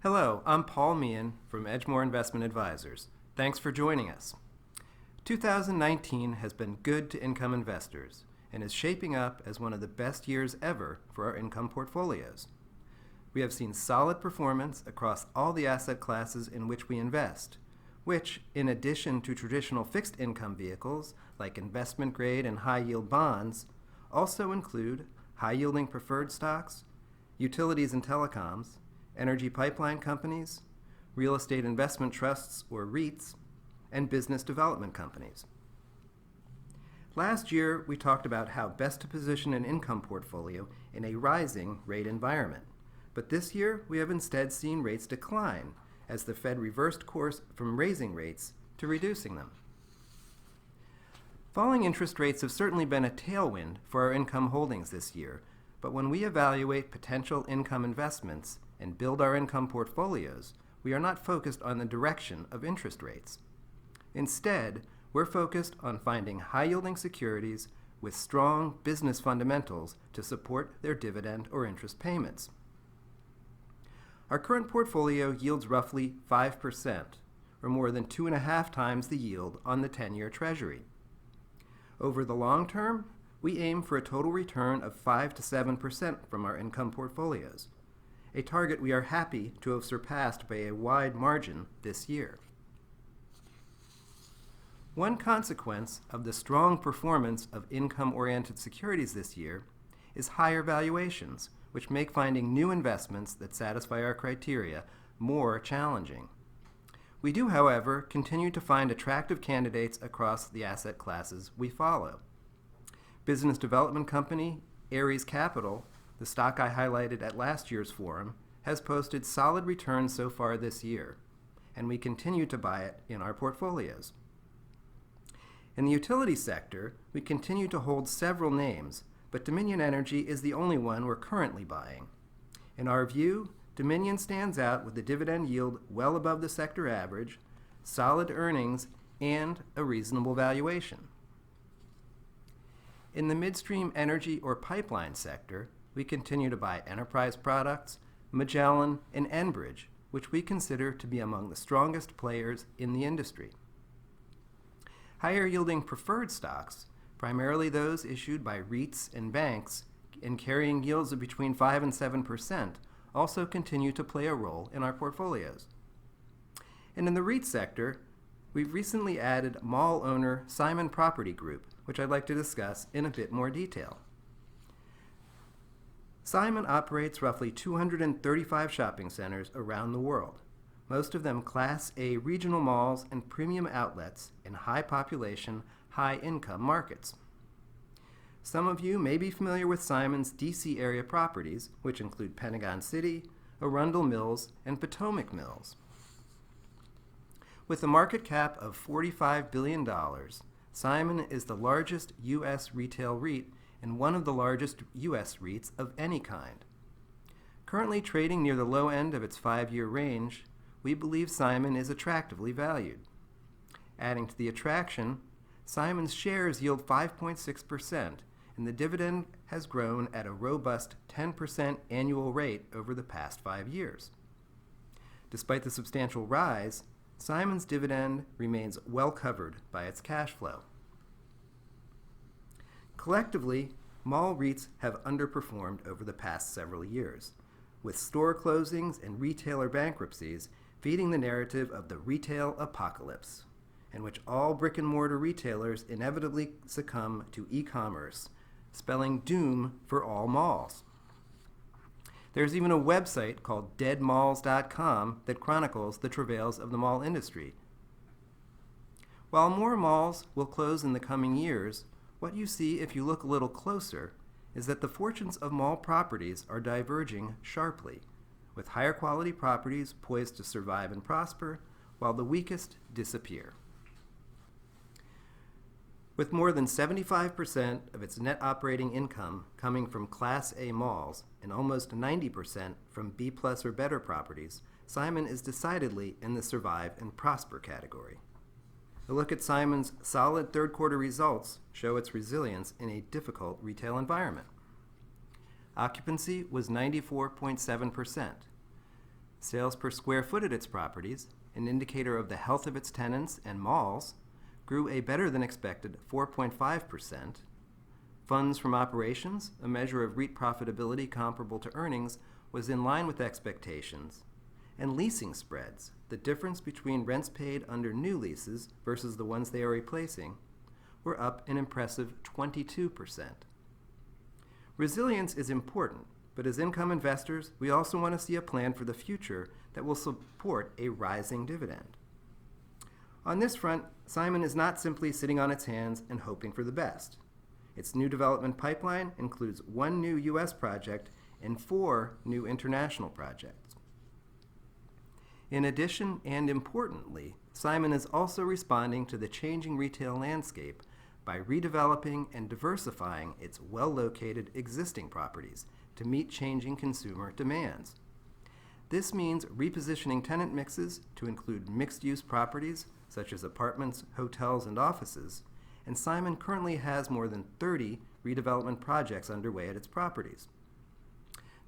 Hello, I'm Paul Meehan from Edgemoor Investment Advisors. Thanks for joining us. 2019 has been good to income investors and is shaping up as one of the best years ever for our income portfolios. We have seen solid performance across all the asset classes in which we invest, which, in addition to traditional fixed income vehicles like investment grade and high yield bonds, also include high-yielding preferred stocks, utilities and telecoms, energy pipeline companies, real estate investment trusts or REITs, and business development companies. Last year, we talked about how best to position an income portfolio in a rising rate environment. But this year, we have instead seen rates decline as the Fed reversed course from raising rates to reducing them. Falling interest rates have certainly been a tailwind for our income holdings this year, but when we evaluate potential income investments and build our income portfolios, we are not focused on the direction of interest rates. Instead, we're focused on finding high-yielding securities with strong business fundamentals to support their dividend or interest payments. Our current portfolio yields roughly 5%, or more than 2.5 times the yield on the 10-year Treasury. Over the long term, we aim for a total return of 5 to 7% from our income portfolios, a target we are happy to have surpassed by a wide margin this year. One consequence of the strong performance of income-oriented securities this year is higher valuations, which make finding new investments that satisfy our criteria more challenging. We do, however, continue to find attractive candidates across the asset classes we follow. Business development company Ares Capital, the stock I highlighted at last year's forum, has posted solid returns so far this year, and we continue to buy it in our portfolios. In the utility sector, we continue to hold several names, but Dominion Energy is the only one we're currently buying. In our view, Dominion stands out with a dividend yield well above the sector average, solid earnings, and a reasonable valuation. In the midstream energy or pipeline sector, we continue to buy Enterprise Products, Magellan, and Enbridge, which we consider to be among the strongest players in the industry. Higher-yielding preferred stocks, primarily those issued by REITs and banks, and carrying yields of between 5 and 7%, also continue to play a role in our portfolios. And in the REIT sector, we've recently added mall owner Simon Property Group, which I'd like to discuss in a bit more detail. Simon operates roughly 235 shopping centers around the world, most of them Class A regional malls and premium outlets in high-population, high-income markets. Some of you may be familiar with Simon's D.C. area properties, which include Pentagon City, Arundel Mills, and Potomac Mills. With a market cap of $45 billion, Simon is the largest U.S. retail REIT and one of the largest U.S. REITs of any kind. Currently trading near the low end of its 5-year range, we believe Simon is attractively valued. Adding to the attraction, Simon's shares yield 5.6%, and the dividend has grown at a robust 10% annual rate over the past 5 years. Despite the substantial rise, Simon's dividend remains well covered by its cash flow. Collectively, mall REITs have underperformed over the past several years, with store closings and retailer bankruptcies feeding the narrative of the retail apocalypse, in which all brick-and-mortar retailers inevitably succumb to e-commerce, spelling doom for all malls. There's even a website called deadmalls.com that chronicles the travails of the mall industry. While more malls will close in the coming years, what you see if you look a little closer is that the fortunes of mall properties are diverging sharply, with higher quality properties poised to survive and prosper, while the weakest disappear. With more than 75% of its net operating income coming from Class A malls and almost 90% from B+ or better properties, Simon is decidedly in the survive and prosper category. A look at Simon's solid third quarter results show its resilience in a difficult retail environment. Occupancy was 94.7%. Sales per square foot at its properties, an indicator of the health of its tenants and malls, grew a better than expected 4.5%. Funds from operations, a measure of REIT profitability comparable to earnings, was in line with expectations. And leasing spreads, the difference between rents paid under new leases versus the ones they are replacing, were up an impressive 22%. Resilience is important, but as income investors, we also want to see a plan for the future that will support a rising dividend. On this front, Simon is not simply sitting on its hands and hoping for the best. Its new development pipeline includes 1 new U.S. project and 4 new international projects. In addition, and importantly, Simon is also responding to the changing retail landscape by redeveloping and diversifying its well-located existing properties to meet changing consumer demands. This means repositioning tenant mixes to include mixed-use properties such as apartments, hotels, and offices, and Simon currently has more than 30 redevelopment projects underway at its properties.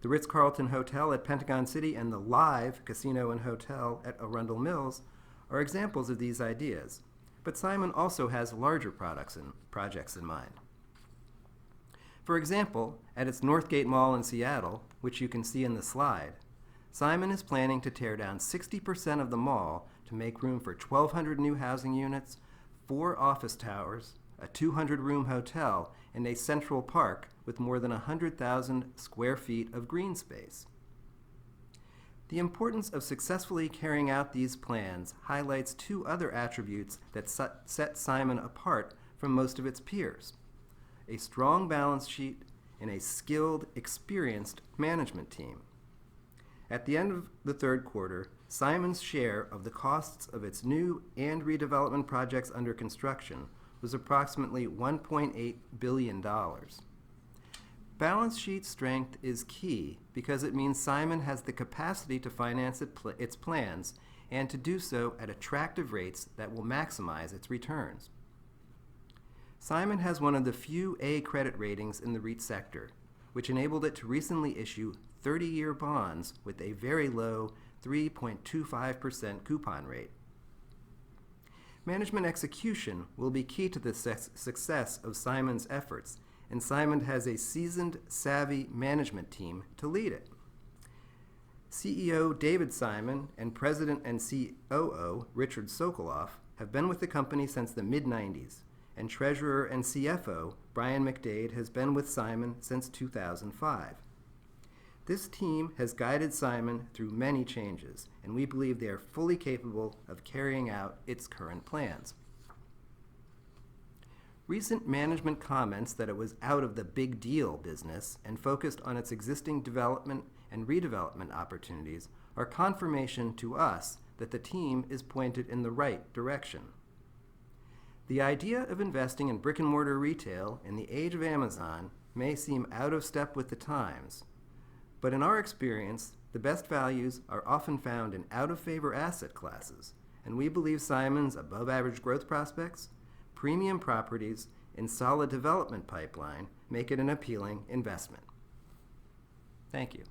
The Ritz-Carlton Hotel at Pentagon City and the Live Casino and Hotel at Arundel Mills are examples of these ideas, but Simon also has larger projects in mind. For example, at its Northgate Mall in Seattle, which you can see in the slide, Simon is planning to tear down 60% of the mall to make room for 1,200 new housing units, 4 office towers, a 200-room hotel, and a central park with more than 100,000 square feet of green space. The importance of successfully carrying out these plans highlights 2 other attributes that set Simon apart from most of its peers: a strong balance sheet and a skilled, experienced management team. At the end of the third quarter, Simon's share of the costs of its new and redevelopment projects under construction was approximately $1.8 billion. Balance sheet strength is key because it means Simon has the capacity to finance its plans and to do so at attractive rates that will maximize its returns. Simon has one of the few A credit ratings in the REIT sector, which enabled it to recently issue 30-year bonds with a very low 3.25% coupon rate. Management execution will be key to the success of Simon's efforts, and Simon has a seasoned, savvy management team to lead it. CEO David Simon and President and COO Richard Sokoloff have been with the company since the mid-90s, and Treasurer and CFO Brian McDade has been with Simon since 2005. This team has guided Simon through many changes, and we believe they are fully capable of carrying out its current plans. Recent management comments that it was out of the big deal business and focused on its existing development and redevelopment opportunities are confirmation to us that the team is pointed in the right direction. The idea of investing in brick-and-mortar retail in the age of Amazon may seem out of step with the times, but in our experience, the best values are often found in out-of-favor asset classes, and we believe Simon's above-average growth prospects, premium properties, and solid development pipeline make it an appealing investment. Thank you.